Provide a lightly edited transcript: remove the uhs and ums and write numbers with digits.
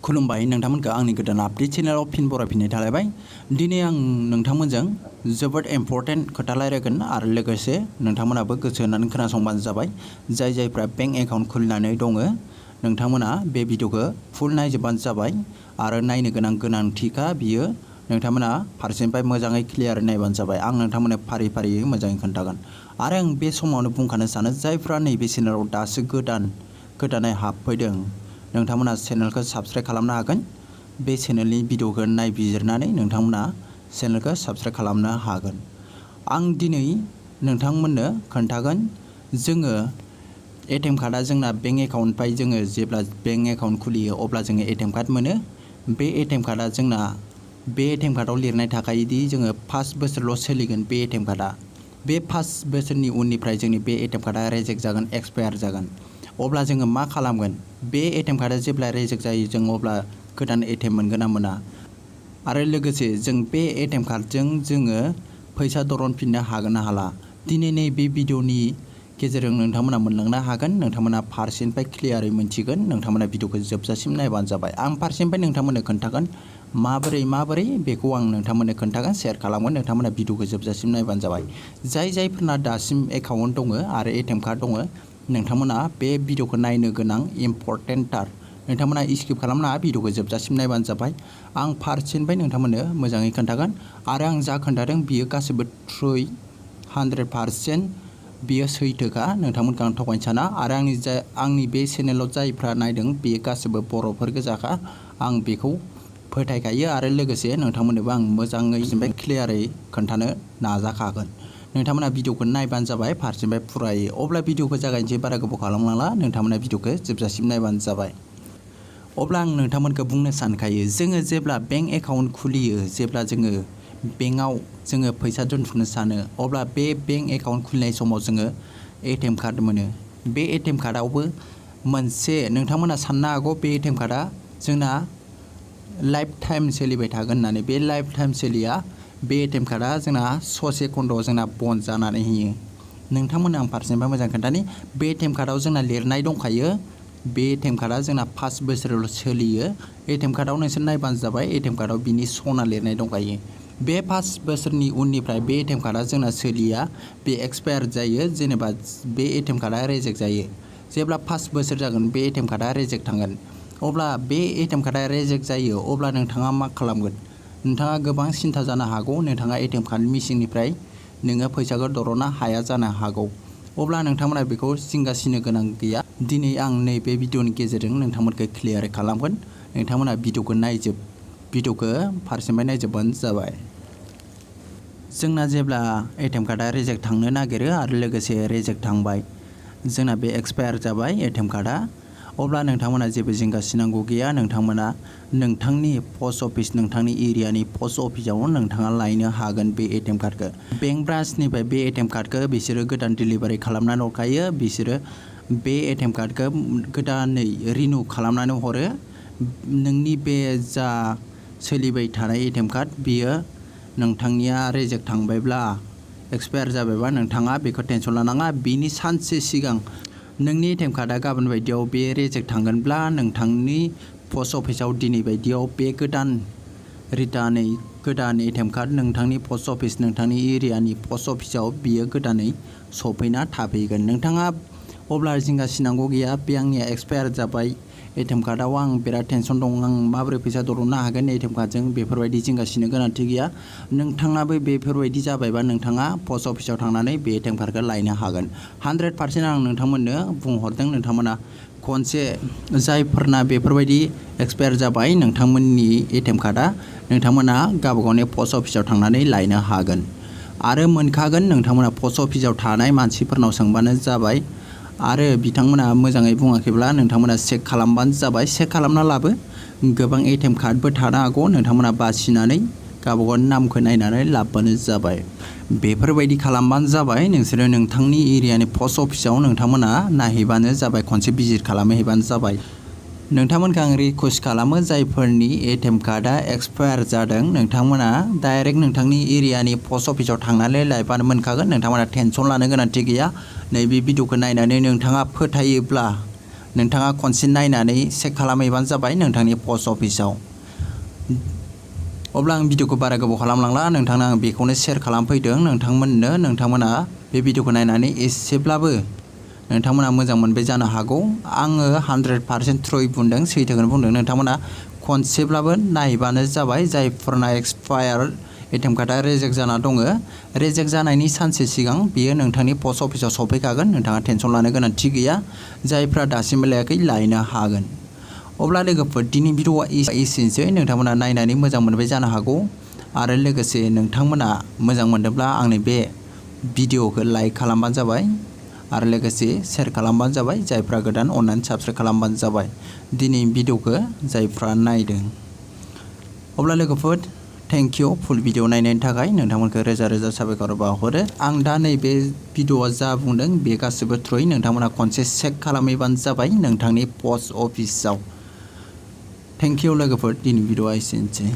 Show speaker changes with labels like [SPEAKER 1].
[SPEAKER 1] खुलुमबाय नोंथांमोनखौ आंनि गोदान आपडेट चेनेलाव फिन बरायफिननाय थालायबाय। दिनै आं नोंथांमोनजों जोबोद इम्पर्टेन्ट खोथा रायलायगोन आरो लोगोसे नोंथांमोनाबो गोसो होनानै खोनासंबानो जाबाय। जायफ्रा बेंक एकाउन्ट खुलिनानै दङ नोंथांमोना बे भिडिअखौ फुल नायजोबबानो जाबाय आरो नायनो गोनांथिखा बियो नोंथांमोना फारसेनिफ्राय मोजाङै क्लियार नायबानो जाबाय। आं नोंथांमोननो फारि फारियै मोजाङै खोन्थागोन आरो आं बे समावनो बुंखानो सानो जायफ्रा नैबे चेनेलाव दासो गोदानै हाबफैदों नोंथांमोना चेनेलखौ साबस्क्राइब खालामनो हागोन। बे चेनेलनि भिडिअखौ नायबिजिरनानै नोंथांमोना चेनेलखौ साबस्क्राइब खालामनो हागोन। आं दिनै नोंथांमोननो खोन्थागोन जोङो एटिएम कार्डआ जोंना बेंक एकाउन्टनिफ्राय जोङो जेब्ला बेंक एकाउन्ट खुलियो अब्ला जोङो एटिएम कार्ड मोनो। बे एटिएम कार्डआ जोंना बे एटिएम कार्डआव लिरनाय थाखायोदि जोङो 5 बोसोरल' सोलिगोन बे एटिएम कार्डआ। बे 5 बोसोरनि उननिफ्राय जोंनि बे एटिएम कार्डआ रिजेक्ट जागोन, एक्सपायार जागोन। अब्ला जोङो मा खालामगोन? बे एटिएम कार्डआ जेब्ला रिजेक्ट जायो जों अब्ला गोदान एटिएम मोनगोन ना मोना? आरो लोगोसे जों बे एटिएम कार्डजों जोङो फैसा दरनफिननो हागोन ना हाला? दिनै नैबे भिडिअनि गेजेरजों नोंथांमोना मोनलांनो हागोन। नोंथांमोना फारसेनिफ्राय क्लियारै मोनथिगोन। नोंथांमोना भिडिअखौ जोबजासिम नायबानो जाबाय। आं फारसेनिफ्राय नोंथांमोननो खोन्थागोन माबोरै बेखौ आं नोंथांमोननो खोन्थागोन, शेयार खालामगोन। नोंथांमोना भिडिअखौ जोबजासिम नायबानो जाबाय। जायफोरना दासिम एकाउन्ट दङ आरो एटिएम कार्ड दङ नोंथांमोना बे भिडिअखौ नायनो गोनां इम्पर्टेन्टथार। नोंथांमोना स्किप खालामनाङा, भिडिअखौ जोबजासिम नायबानो जाबाय। आं फारसेनिफ्राय नोंथांमोननो मोजाङै खोन्थागोन आरो आं जा खोन्थादों बियो गासिबो 100% बियो सैथोखा। नोंथांमोनखौ आं थगायनो साना आरो आंनि बे चेनेलाव जायफ्रा नायदों बेयो गासिबो बर'फोर गोजाखा। आं बेखौ फोथायखायो आरो लोगोसे नोंथांमोननोबो आं मोजाङै क्लियारै खोन्थानो नाजाखागोन। नोंथांमोना भिडिअखौ नायबानो जाबाय फारसेनिफ्राय फुरायै। अब्ला भिडिअखौ जागायनोसै, बारा गोबाव खालामनांला। नोंथांमोना भिडिअखौ जोबजासिम नायबानो जाबाय। अब्ला आं नोंथांमोनखौ बुंनो सानखायो जोङो जेब्ला बेंक एकाउन्ट खुलियो, जेब्ला जोङो बेंकआव जोङो फैसा दोनथुमनो सानो अब्ला बे बेंक एकाउन्ट खुलिनाय समाव जोङो एटिएम कार्ड मोनो। बे एटिएम कार्डआवबो मोनसे नोंथांमोना साननो हागौ बे एटिएम कार्डआ जोंना लाइफ टाइम सोलिबाय थागोन होननानै। बे लाइफ टाइम सोलिया। बे एटिएम कार्डआ जोंना ससे खन्द'आव जोंना बन्द जानानै होयो। नोंथांमोननो आं फारसेनिफ्राय मोजां खोन्थानि बे एटिएम कार्डआव जोंना लिरनाय दंखायो बे एटिएम कार्डआ जोंना 5 बोसोरल' सोलियो। एटिएम कार्डआव नोंसोर नायबानो जाबाय, एटिएम कार्डआव बिनि सना लिरनाय दंखायो। बे 5 बोसोरनि उननिफ्राय बे एटिएम कार्डआ जोंना सोलिया, बे एक्सपायार जायो। जेनेबा बे एटिएम कार्डआ रिजेक्ट जायो। जेब्ला 5 बोसोर जागोन बे एटिएम कार्डआ रिजेक्ट थांगोन। अब्ला बे एटिएम कार्डआ रिजेक्ट जायो अब्ला नोंथाङा मा खालामगोन? नोंथाङा गोबां सिन्था जानो हागौ। नोंथाङा एटिएम कार्ड मेसिननिफ्राय नोङो फैसाखौ दरननो हाया जानो हागौ। अब्ला नोंथांमोना बेखौ जिंगासिनो गोनां गैया। दिनै आं नैबे भिडिअनि गेजेरजों नोंथांमोनखौ क्लियार खालामगोन। नोंथांमोना भिडिअखौ फारसेनिफ्राय नायजोबबानो जाबाय। जोंना जेब्ला एटिएम कार्डआ रिजेक्ट थांनो नागिरो आरो लोगोसे रिजेक्ट थांबाय, जोंना बे एक्सपायार जाबाय एटिएम कार्डआ, अब्ला नोंथांमोना जेबो जिंगासिनांगौ गैया। नोंथांमोना नोंथांनि पस्ट अफिस, नोंथांनि एरियानि पस्ट अफिसाव नोंथाङा लायनो हागोन बे एटिएम कार्डखौ। बेंक ब्रान्सनिफ्राय बे एटिएम कार्डखौ बिसोरो गोदान डिलिभारि खालामनानै हरखायो। बिसोरो बे एटिएम कार्डखौ गोदानै रिनिउ खालामनानै हरो। नोंनि बे जा सोलिबाय थानाय एटिएम कार्ड बियो नोंथांनिया रिजेक्ट थांबायब्ला, एक्सपायार जाबायबा नोंथाङा बेखौ टेनसन लानाङा। बिनि सानसे सिगां नोंनि एटिएम कार्डआ गाबोन बायदियाव बे रिजेक्ट थांगोनब्ला नोंथांनि पस्ट अफिसाव दिनै बायदियाव बे गोदान एटिएम कार्ड नोंथांनि पस्ट अफिस, नोंथांनि एरियानि पस्ट अफिसाव बियो गोदानै सफैना थाफैगोन। नोंथाङा अब्ला जिंगासिनांगौ गैया। बे आंनिया एक्सपायार जाबाय एटिएम कार्डआव, आं बिराद टेनसन दं, आं माबोरै फैसा दरननो हागोन एटिएम कार्डजों, बेफोरबायदि जिंगासिनो गोनांथि गैया। नोंथाङाबो बेफोरबायदि जाबायबा नोंथाङा पस्ट अफिसाव थांनानै बे एटिएम कार्डखौ लायनो हागोन। 100% आं नोंथांमोननो बुंहरदों। नोंथांमोना खनसे जायफोरना बेफोरबायदि एक्सपायार जाबाय नोंथांमोननि एटिएम कार्डआ, नोंथांमोना गावबा गावनि पस्ट अफिसाव थांनानै लायनो हागोन आरो मोनखागोन। नोंथांमोना पस्ट अफिसाव थानाय मानसिफोरनाव सोंबानो जाबाय आरो बिथांमोना मोजाङै बुङाखैब्ला नोंथांमोना चेक खालामबानो जाबाय। चेक खालामना लाबो। गोबां एटिएम कार्डबो थानो हागौ, नोंथांमोना बासिनानै गावबा गावनि नामखौ नायनानै लाबोबानो जाबाय। बेफोरबायदि खालामबानो जाबाय। नोंसोरो नोंथांनि एरियानि पस्ट अफिसाव नोंथांमोना नायहैबानो जाबाय, खनसे भिजिट खालामहैबानो जाबाय। नोंथांमोनखौ आं रिक्वेस्ट खालामो जायफोरनि एटिएम कार्डआ एक्सपायार जादों नोंथांमोना डाइरेक्ट नोंथांनि एरियानि पस्ट अफिसाव थांनानै लायबानो मोनखागोन। नोंथांमोना टेनसन लानो गोनांथि गैया। नैबे भिडिअखौ नायनानै नोंथाङा फोथायोब्ला नोंथाङा खनसे नायनानै चेक खालामहैबानो जाबाय नोंथांनि पस्ट अफिसाव। अब्ला आं भिडिअखौ बारा गोबाव खालामलांला, नोंथांनो आं बेखौनो शेयार खालामफैदों नोंथांमोननो। नोंथांमोना बे भिडिअखौ नायनानै एसेब्लाबो नोंथांमोना मोजां मोनबाय जानो हागौ। आङो 100% थ्रुयै बुंदों, सैथोखौनो बुंदों। नोंथांमोना खनसेब्लाबो नायबानो जाबाय। जायफोरना एक्सपायार एटिएम कार्डआ रिजेक्ट जाना दङ, रिजेक्ट जानायनि सानसे सिगां बियो नोंथांनि पस्ट अफिसाव सफैखागोन। नोंथाङा टेनसन लानो गोनांथि गैया। जायफ्रा दासिमबो लायाखै लायनो हागोन। अब्ला लोगोफोर दिनै भिडिअआ एसेनोसै। नोंथांमोना नायनानै मोजां मोनबाय जानो हागौ आरो लोगोसे नोंथांमोना मोजां मोनदोंब्ला आंनि बे भिडिअखौ लाइक खालामबानो जाबाय आरो लोगोसे शेयार खालामबानो जाबाय। जायफ्रा गोदान अननानै साबस्क्राइब खालामबानो जाबाय दिनै भिडिअखौ जायफ्रा नायदों। अब्ला लोगोफोर थेंक इउ फुल भिडिअ नायनायनि थाखाय। नोंथांमोनखौ रोजा रोजा साबायखर बावहरो। आं दा नैबे भिडिअआ जा बुंदों बे गासिबो थ्रुयै नोंथांमोना खनसे चेक खालामहैबानो जाबाय नोंथांनि पस्ट अफिसाव। थेंक इउ लोगोफोर, दिनै भिडिअआ एसेनोसै।